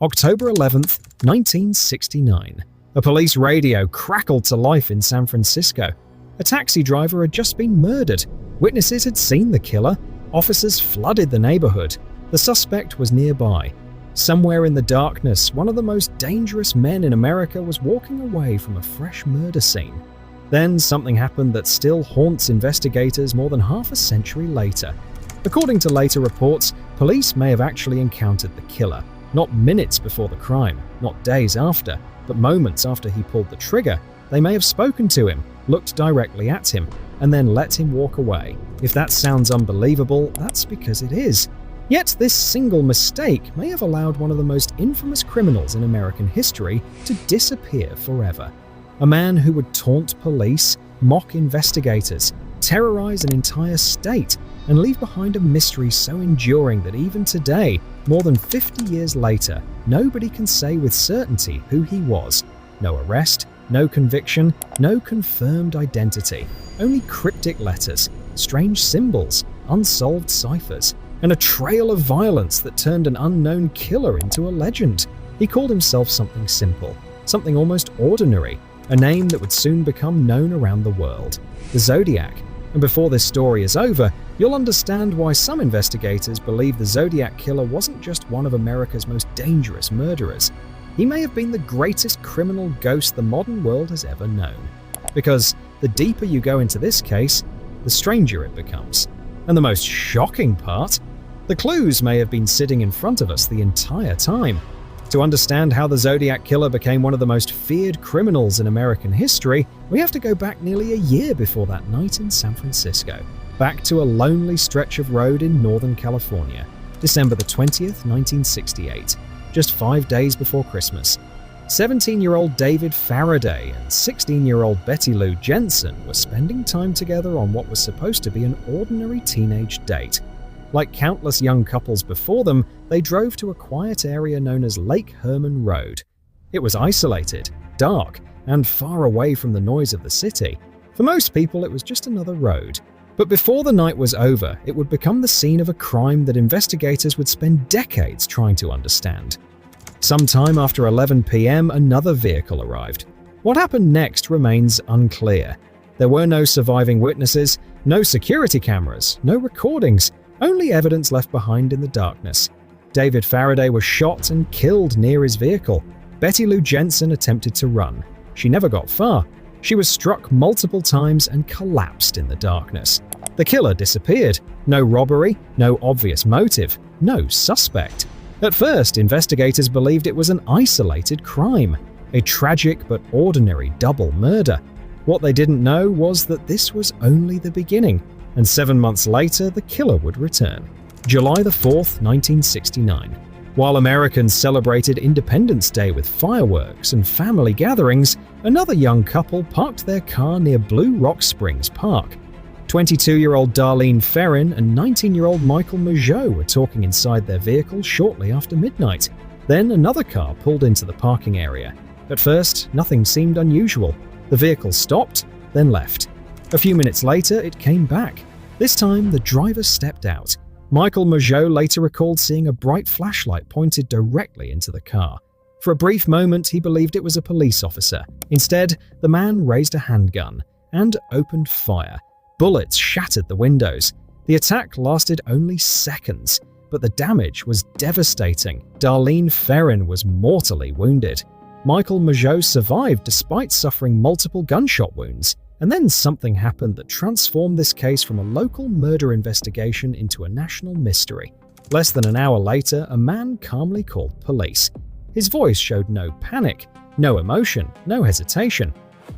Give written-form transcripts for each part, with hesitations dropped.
October 11th, 1969. A police radio crackled to life in San Francisco. A taxi driver had just been murdered. Witnesses had seen the killer. Officers flooded the neighborhood. The suspect was nearby. Somewhere in the darkness, one of the most dangerous men in America was walking away from a fresh murder scene. Then something happened that still haunts investigators more than half a century later. According to later reports, police may have actually encountered the killer. Not minutes before the crime, not days after, but moments after he pulled the trigger. They may have spoken to him, looked directly at him, and then let him walk away. If that sounds unbelievable, that's because it is. Yet this single mistake may have allowed one of the most infamous criminals in American history to disappear forever. A man who would taunt police, mock investigators, terrorize an entire state, and leave behind a mystery so enduring that even today, more than 50 years later, nobody can say with certainty who he was. No arrest, no conviction, no confirmed identity. Only cryptic letters, strange symbols, unsolved ciphers, and a trail of violence that turned an unknown killer into a legend. He called himself something simple, something almost ordinary, a name that would soon become known around the world: the Zodiac. And before this story is over, you'll understand why some investigators believe the Zodiac Killer wasn't just one of America's most dangerous murderers. He may have been the greatest criminal ghost the modern world has ever known. Because the deeper you go into this case, the stranger it becomes. And the most shocking part, the clues may have been sitting in front of us the entire time. To understand how the Zodiac Killer became one of the most feared criminals in American history, we have to go back nearly a year before that night in San Francisco. Back to a lonely stretch of road in Northern California, December the 20th, 1968, just 5 days before Christmas. 17-year-old David Faraday and 16-year-old Betty Lou Jensen were spending time together on what was supposed to be an ordinary teenage date. Like countless young couples before them, they drove to a quiet area known as Lake Herman Road. It was isolated, dark, and far away from the noise of the city. For most people, it was just another road. But before the night was over, it would become the scene of a crime that investigators would spend decades trying to understand. Sometime after 11 p.m., another vehicle arrived. What happened next remains unclear. There were no surviving witnesses, no security cameras, no recordings, only evidence left behind in the darkness. David Faraday was shot and killed near his vehicle. Betty Lou Jensen attempted to run. She never got far. She was struck multiple times and collapsed in the darkness. The killer disappeared. No robbery, no obvious motive, no suspect. At first, investigators believed it was an isolated crime, a tragic but ordinary double murder. What they didn't know was that this was only the beginning, and 7 months later, the killer would return. July the 4th, 1969. While Americans celebrated Independence Day with fireworks and family gatherings, another young couple parked their car near Blue Rock Springs Park. 22-year-old Darlene Ferrin and 19-year-old Michael Mageau were talking inside their vehicle shortly after midnight. Then another car pulled into the parking area. At first, nothing seemed unusual. The vehicle stopped, then left. A few minutes later, it came back. This time, the driver stepped out. Michael Mageau later recalled seeing a bright flashlight pointed directly into the car. For a brief moment, he believed it was a police officer. Instead, the man raised a handgun and opened fire. Bullets shattered the windows. The attack lasted only seconds, but the damage was devastating. Darlene Ferrin was mortally wounded. Michael Mageau survived despite suffering multiple gunshot wounds. And then something happened that transformed this case from a local murder investigation into a national mystery. Less than an hour later, a man calmly called police. His voice showed no panic, no emotion, no hesitation.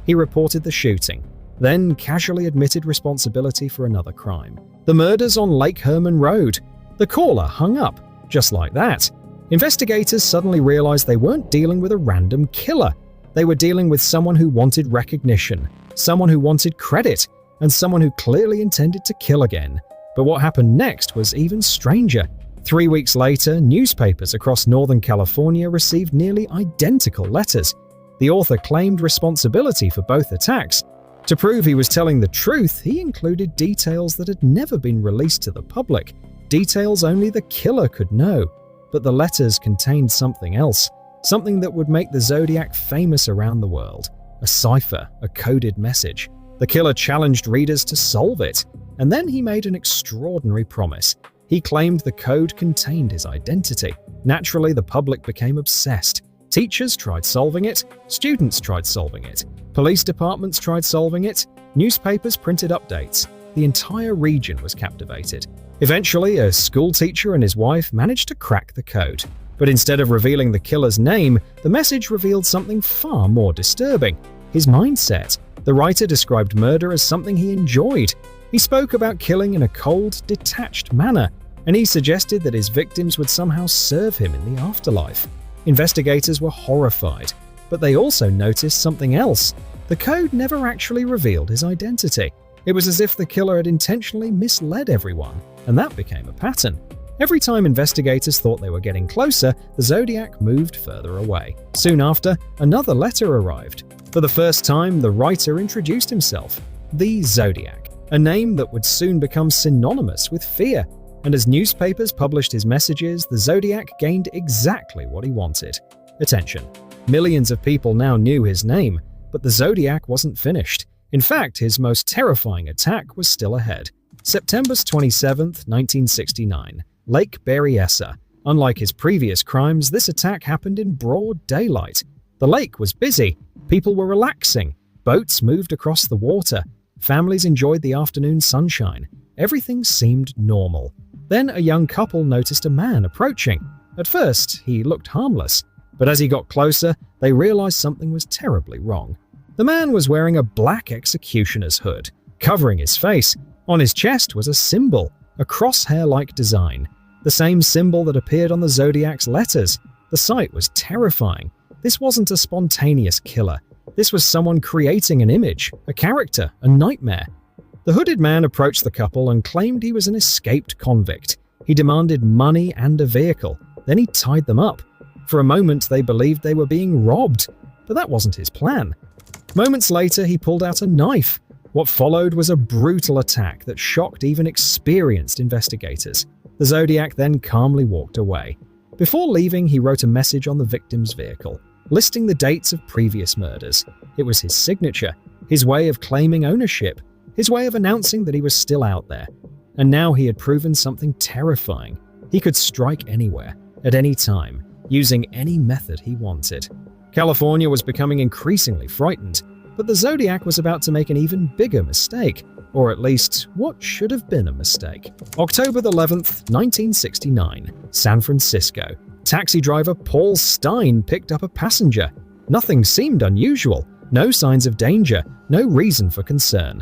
He reported the shooting, then casually admitted responsibility for another crime. The murders on Lake Herman Road. The caller hung up, just like that. Investigators suddenly realized they weren't dealing with a random killer. They were dealing with someone who wanted recognition, someone who wanted credit, and someone who clearly intended to kill again. But what happened next was even stranger. 3 weeks later, newspapers across Northern California received nearly identical letters. The author claimed responsibility for both attacks. To prove he was telling the truth, he included details that had never been released to the public, details only the killer could know. But the letters contained something else, something that would make the Zodiac famous around the world. A cipher, a coded message. The killer challenged readers to solve it, and then he made an extraordinary promise. He claimed the code contained his identity. Naturally, the public became obsessed. Teachers tried solving it, students tried solving it, police departments tried solving it, newspapers printed updates. The entire region was captivated. Eventually, a school teacher and his wife managed to crack the code. But instead of revealing the killer's name, the message revealed something far more disturbing: his mindset. The writer described murder as something he enjoyed. He spoke about killing in a cold, detached manner, and he suggested that his victims would somehow serve him in the afterlife. Investigators were horrified, but they also noticed something else. The code never actually revealed his identity. It was as if the killer had intentionally misled everyone, and that became a pattern. Every time investigators thought they were getting closer, the Zodiac moved further away. Soon after, another letter arrived. For the first time, the writer introduced himself, the Zodiac, a name that would soon become synonymous with fear. And as newspapers published his messages, the Zodiac gained exactly what he wanted: attention. Millions of people now knew his name, but the Zodiac wasn't finished. In fact, his most terrifying attack was still ahead. September 27, 1969, Lake Berryessa. Unlike his previous crimes, this attack happened in broad daylight. The lake was busy, people were relaxing, boats moved across the water, families enjoyed the afternoon sunshine. Everything seemed normal. Then a young couple noticed a man approaching. At first, he looked harmless, but as he got closer, they realized something was terribly wrong. The man was wearing a black executioner's hood, covering his face. On his chest was a symbol, a crosshair-like design, the same symbol that appeared on the Zodiac's letters. The sight was terrifying. This wasn't a spontaneous killer. This was someone creating an image, a character, a nightmare. The hooded man approached the couple and claimed he was an escaped convict. He demanded money and a vehicle. Then he tied them up. For a moment, they believed they were being robbed, but that wasn't his plan. Moments later, he pulled out a knife. What followed was a brutal attack that shocked even experienced investigators. The Zodiac then calmly walked away. Before leaving, he wrote a message on the victim's vehicle, listing the dates of previous murders. It was his signature, his way of claiming ownership, his way of announcing that he was still out there. And now he had proven something terrifying. He could strike anywhere, at any time, using any method he wanted. California was becoming increasingly frightened, but the Zodiac was about to make an even bigger mistake, or at least what should have been a mistake. October 11th, 1969, San Francisco. Taxi driver Paul Stine picked up a passenger. Nothing seemed unusual, no signs of danger, no reason for concern.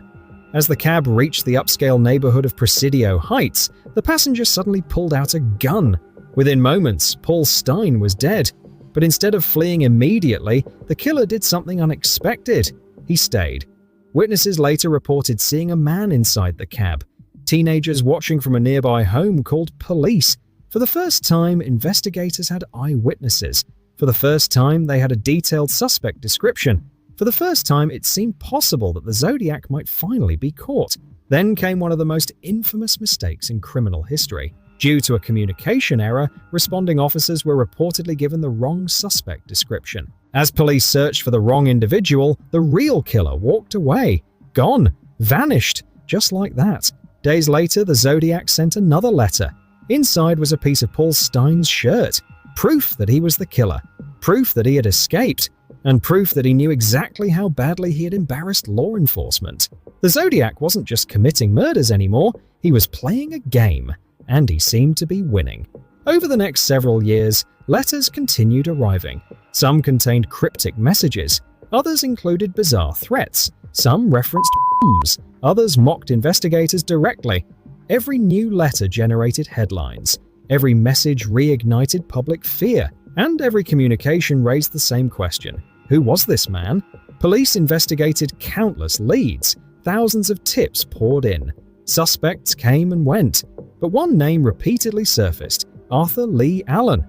As the cab reached the upscale neighborhood of Presidio Heights, the passenger suddenly pulled out a gun. Within moments, Paul Stine was dead. But instead of fleeing immediately, the killer did something unexpected. He stayed. Witnesses later reported seeing a man inside the cab. Teenagers watching from a nearby home called police. For the first time, investigators had eyewitnesses. For the first time, they had a detailed suspect description. For the first time, it seemed possible that the Zodiac might finally be caught. Then came one of the most infamous mistakes in criminal history. Due to a communication error, responding officers were reportedly given the wrong suspect description. As police searched for the wrong individual, the real killer walked away. Gone. Vanished. Just like that. Days later, the Zodiac sent another letter. Inside was a piece of Paul Stine's shirt. Proof that he was the killer. Proof that he had escaped. And proof that he knew exactly how badly he had embarrassed law enforcement. The Zodiac wasn't just committing murders anymore, he was playing a game. And he seemed to be winning. Over the next several years, letters continued arriving. Some contained cryptic messages, others included bizarre threats, some referenced bombs, others mocked investigators directly. Every new letter generated headlines, every message reignited public fear, and every communication raised the same question: who was this man? Police investigated countless leads, thousands of tips poured in. Suspects came and went, but one name repeatedly surfaced: Arthur Lee Allen.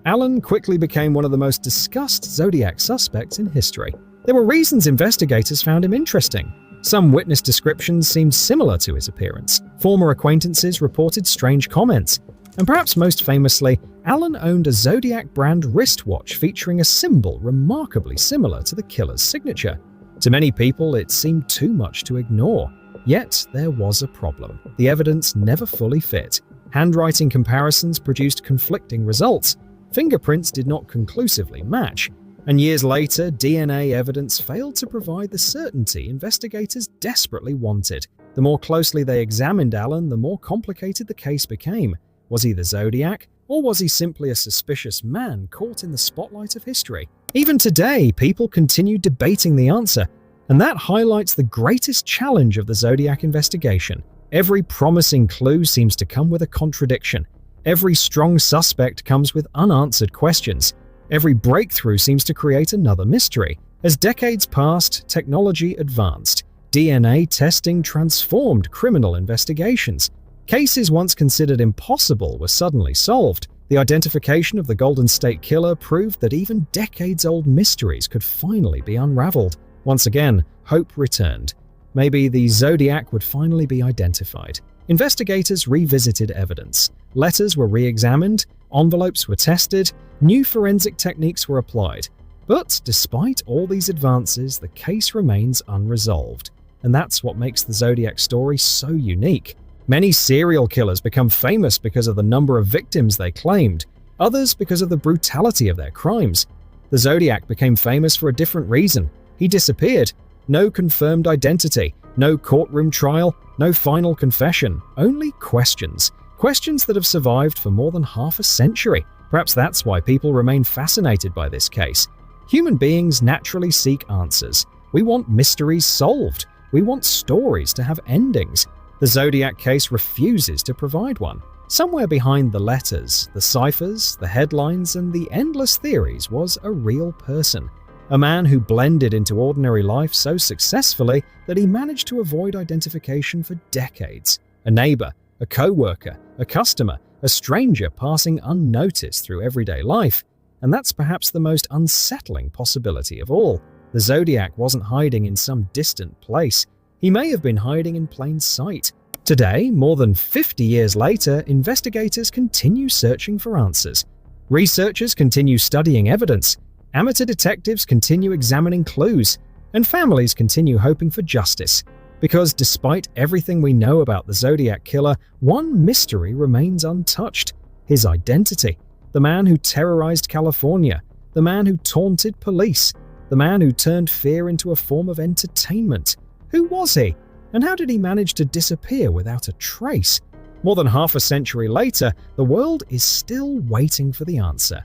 Allen quickly became one of the most discussed Zodiac suspects in history. There were reasons investigators found him interesting. Some witness descriptions seemed similar to his appearance. Former acquaintances reported strange comments. And perhaps most famously, Allen owned a Zodiac brand wristwatch featuring a symbol remarkably similar to the killer's signature. To many people, it seemed too much to ignore. Yet, there was a problem. The evidence never fully fit. Handwriting comparisons produced conflicting results. Fingerprints did not conclusively match. And years later, DNA evidence failed to provide the certainty investigators desperately wanted. The more closely they examined Allen, the more complicated the case became. Was he the Zodiac? Or was he simply a suspicious man caught in the spotlight of history? Even today, people continue debating the answer, and that highlights the greatest challenge of the Zodiac investigation. Every promising clue seems to come with a contradiction. Every strong suspect comes with unanswered questions. Every breakthrough seems to create another mystery. As decades passed, technology advanced. DNA testing transformed criminal investigations. Cases once considered impossible were suddenly solved. The identification of the Golden State Killer proved that even decades-old mysteries could finally be unraveled. Once again, hope returned. Maybe the Zodiac would finally be identified. Investigators revisited evidence. Letters were re-examined, envelopes were tested, new forensic techniques were applied. But despite all these advances, the case remains unresolved. And that's what makes the Zodiac story so unique. Many serial killers become famous because of the number of victims they claimed, others because of the brutality of their crimes. The Zodiac became famous for a different reason. He disappeared. No confirmed identity, no courtroom trial, no final confession, only questions. Questions that have survived for more than half a century. Perhaps that's why people remain fascinated by this case. Human beings naturally seek answers. We want mysteries solved. We want stories to have endings. The Zodiac case refuses to provide one. Somewhere behind the letters, the ciphers, the headlines, and the endless theories was a real person. A man who blended into ordinary life so successfully that he managed to avoid identification for decades. A neighbor, a co-worker, a customer, a stranger passing unnoticed through everyday life. And that's perhaps the most unsettling possibility of all. The Zodiac wasn't hiding in some distant place. He may have been hiding in plain sight. Today, more than 50 years later, investigators continue searching for answers. Researchers continue studying evidence. Amateur detectives continue examining clues. And families continue hoping for justice. Because despite everything we know about the Zodiac Killer, one mystery remains untouched: his identity. The man who terrorized California. The man who taunted police. The man who turned fear into a form of entertainment. Who was he? And how did he manage to disappear without a trace? More than half a century later, the world is still waiting for the answer.